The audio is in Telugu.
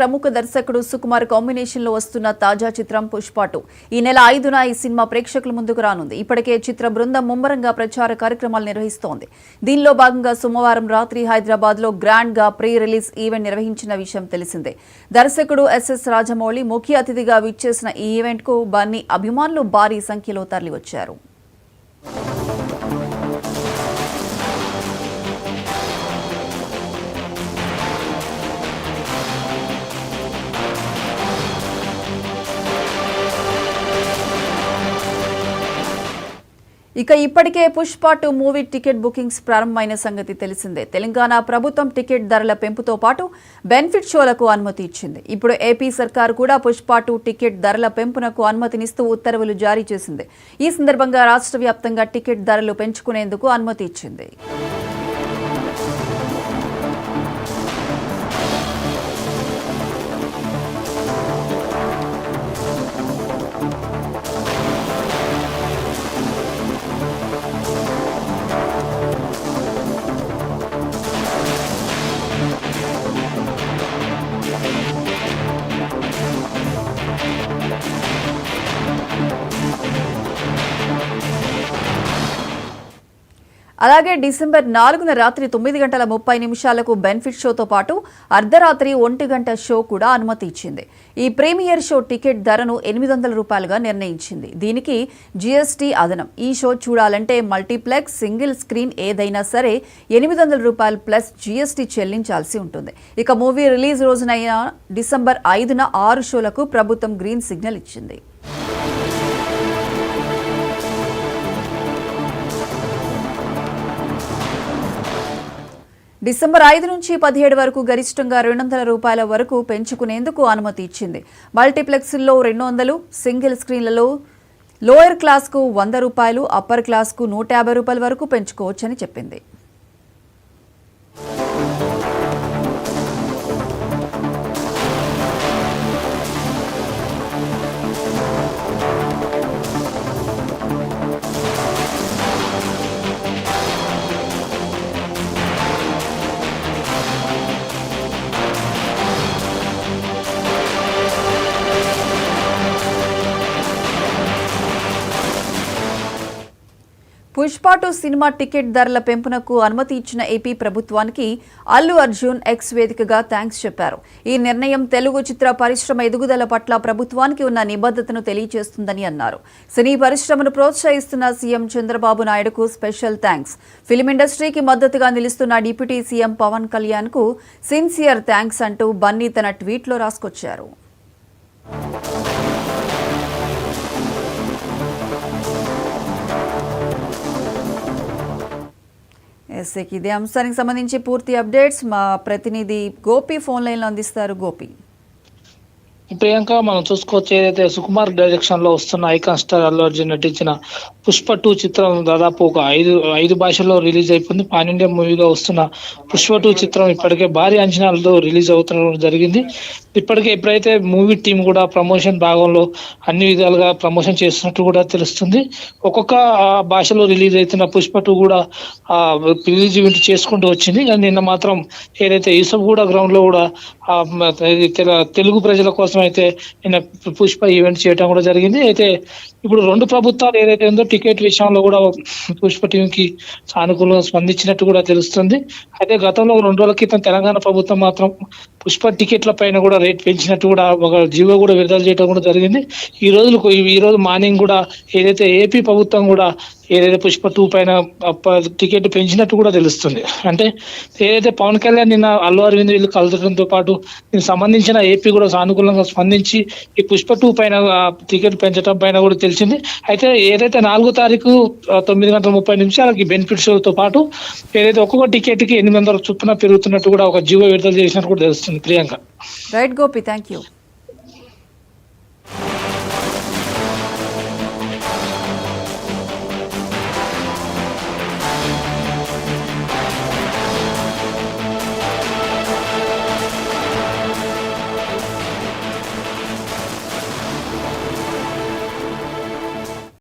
ప్రముఖ దర్శకుడు సుకుమార్ కాంబినేషన్ లో వస్తున్న తాజా చిత్రం పుష్ప 2 ఈ నెల 5న ఈ సినిమా ప్రేక్షకుల ముందుకు రానుంది. ఇప్పటికే చిత్ర బృందం ముమ్మరంగా ప్రచార కార్యక్రమాలు నిర్వహిస్తోంది. దీనిలో భాగంగా సోమవారం రాత్రి హైదరాబాద్ లో గ్రాండ్ గా ప్రీ రిలీజ్ ఈవెంట్ నిర్వహించిన విషయం తెలిసిందే. దర్శకుడు ఎస్ఎస్ రాజమౌళి ముఖ్య అతిథిగా విచ్చేసిన ఈ ఈవెంట్ కు బన్నీ అభిమానులు భారీ సంఖ్యలో తరలివచ్చారు. ఇక ఇప్పటికే పుష్ప 2 మూవీ టికెట్ బుకింగ్స్ ప్రారంభమైన సంగతి తెలిసిందే. తెలంగాణ ప్రభుత్వం టికెట్ ధరల పెంపుతో పాటు బెనిఫిట్ షోలకు అనుమతి ఇచ్చింది. ఇప్పుడు ఏపీ సర్కార్ కూడా పుష్ప 2 టికెట్ ధరల పెంపునకు అనుమతినిస్తూ ఉత్తర్వులు జారీ చేసింది. ఈ సందర్భంగా రాష్ట్ర వ్యాప్తంగా టికెట్ ధరలు పెంచుకునేందుకు అనుమతి ఇచ్చింది. అలాగే డిసెంబర్ 4న రాత్రి 9:30 బెనిఫిట్ షోతో పాటు అర్ధరాత్రి 1 గంట షో కూడా అనుమతి ఇచ్చింది. ఈ ప్రీమియర్ షో టికెట్ ధరను $800గా నిర్ణయించింది. దీనికి జీఎస్టీ అదనం. ఈ షో చూడాలంటే మల్టీప్లెక్స్ సింగిల్ స్క్రీన్ ఏదైనా సరే $800 ప్లస్ జీఎస్టీ చెల్లించాల్సి ఉంటుంది. ఇక మూవీ రిలీజ్ రోజునైన డిసెంబర్ 5న 6 షోలకు ప్రభుత్వం గ్రీన్ సిగ్నల్ ఇచ్చింది. డిసెంబర్ 5 నుంచి 17 వరకు గరిష్టంగా $200 వరకు పెంచుకునేందుకు అనుమతి ఇచ్చింది. మల్టీప్లెక్స్ల్లో 200, సింగిల్ స్క్రీన్లలో లోయర్ క్లాస్కు $100, అప్పర్ క్లాస్కు $150 వరకు పెంచుకోవచ్చని చెప్పింది. పుష్ప 2 సినిమా టికెట్ ధరల పెంపునకు అనుమతి ఇచ్చిన ఏపీ ప్రభుత్వానికి అల్లు అర్జున్ ఎక్స్ వేదికగా థ్యాంక్స్ చెప్పారు. ఈ నిర్ణయం తెలుగు చిత్ర పరిశ్రమ ఎదుగుదల పట్ల ప్రభుత్వానికి ఉన్న నిబద్ధతను తెలియజేస్తుందని అన్నారు. సినీ పరిశ్రమను ప్రోత్సహిస్తున్న సీఎం చంద్రబాబు నాయుడుకు స్పెషల్ థ్యాంక్స్. ఫిల్మ్ ఇండస్ట్రీకి మద్దతుగా నిలుస్తున్న డిప్యూటీ సీఎం పవన్ కళ్యాణ్ కు సిన్సియర్ థ్యాంక్స్ అంటూ బన్నీ తన ట్వీట్లో రాసుకొచ్చారు. ఇదే అంశానికి సంబంధించి పూర్తి అప్డేట్స్ మా ప్రతినిధి గోపి ఫోన్ లైన్లో అందిస్తారు. గోపి, ప్రియాంక, మనం చూసుకోవచ్చు ఏదైతే సుకుమార్ డైరెక్షన్ లో వస్తున్న ఐకాన్ స్టార్ అల్లు అర్జున్ నటించిన పుష్ప 2 చిత్రం దాదాపు ఒక ఐదు భాషల్లో రిలీజ్ అయిపోయింది. పాన్ ఇండియా మూవీగా వస్తున్న పుష్ప 2 చిత్రం ఇప్పటికే భారీ అంచనాలతో రిలీజ్ అవుతున్న జరిగింది. ఇప్పటికే ఎప్పుడైతే మూవీ టీం కూడా ప్రమోషన్ భాగంలో అన్ని విధాలుగా ప్రమోషన్ చేస్తున్నట్టు కూడా తెలుస్తుంది. ఒక్కొక్క భాషలో రిలీజ్ అవుతున్న పుష్ప 2 కూడా రిలీజ్ ఈవెంట్ చేసుకుంటూ వచ్చింది. కానీ నిన్న మాత్రం ఏదైతే యూసఫ్గూడ గ్రౌండ్ లో కూడా తెలుగు ప్రజల కోసం అయితే నిన్న పుష్ప ఈవెంట్ చేయడం కూడా జరిగింది. అయితే ఇప్పుడు రెండు ప్రభుత్వాలు ఏదైతే ఉందో టికెట్ విషయంలో కూడా పుష్ప టీం కి సానుకూలంగా స్పందించినట్టు కూడా తెలుస్తుంది. అయితే గతంలో 2 రోజుల క్రితం తెలంగాణ ప్రభుత్వం మాత్రం పుష్ప టికెట్ల పైన కూడా రేట్ పెంచినట్టు కూడా ఒక జీవో కూడా విడుదల చేయడం కూడా జరిగింది. ఈ రోజు మార్నింగ్ కూడా ఏదైతే ఏపీ ప్రభుత్వం కూడా ఏదైతే పుష్ప 2 పైన టికెట్ పెంచినట్టు కూడా తెలుస్తుంది. అంటే ఏదైతే పవన్ కళ్యాణ్ నిన్న అల్లు అరవింద్ వీళ్ళు కలచడంతో పాటు దీనికి సంబంధించిన ఏపీ కూడా సానుకూలంగా స్పందించి ఈ పుష్ప 2 పైన టికెట్ పెంచడం పైన కూడా తెలిసింది. అయితే ఏదైతే 4వ తారీఖు 9:30 బెనిఫిట్ షోతో పాటు ఏదైతే ఒక్కొక్క టికెట్ కి $800 చొప్పున పెరుగుతున్నట్టు కూడా ఒక జీవో విడుదల చేసినట్టు కూడా తెలుస్తుంది. Priyanka. Right Gopi, thank you.